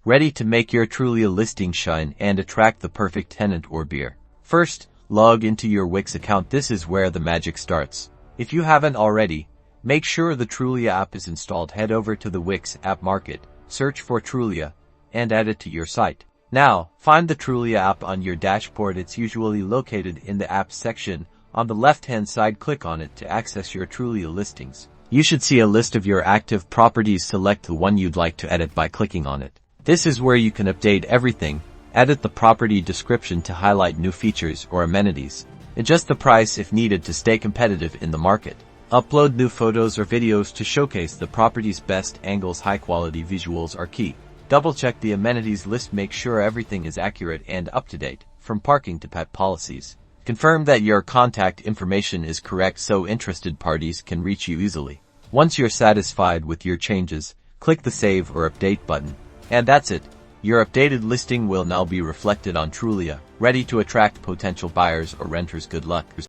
ready to make your Trulia listing shine and attract the perfect tenant or buyer. First, log into your Wix account. This is where the magic starts. If you haven't already, make sure the Trulia app is installed. Head over to the Wix app market, search for Trulia, and add it to your site. Now, find the Trulia app on your dashboard. It's usually located in the Apps section. On the left-hand side, click on it to access your Trulia listings. You should see a list of your active properties. Select the one you'd like to edit by clicking on it. This is where you can update everything. Edit the property description to highlight new features or amenities. Adjust the price if needed to stay competitive in the market. Upload new photos or videos to showcase the property's best angles. High-quality visuals are key. Double-check the amenities list. Make sure everything is accurate and up-to-date, from parking to pet policies. Confirm that your contact information is correct so interested parties can reach you easily. Once you're satisfied with your changes, click the Save or Update button. And that's it. Your updated listing will now be reflected on Trulia, ready to attract potential buyers or renters. Good luck.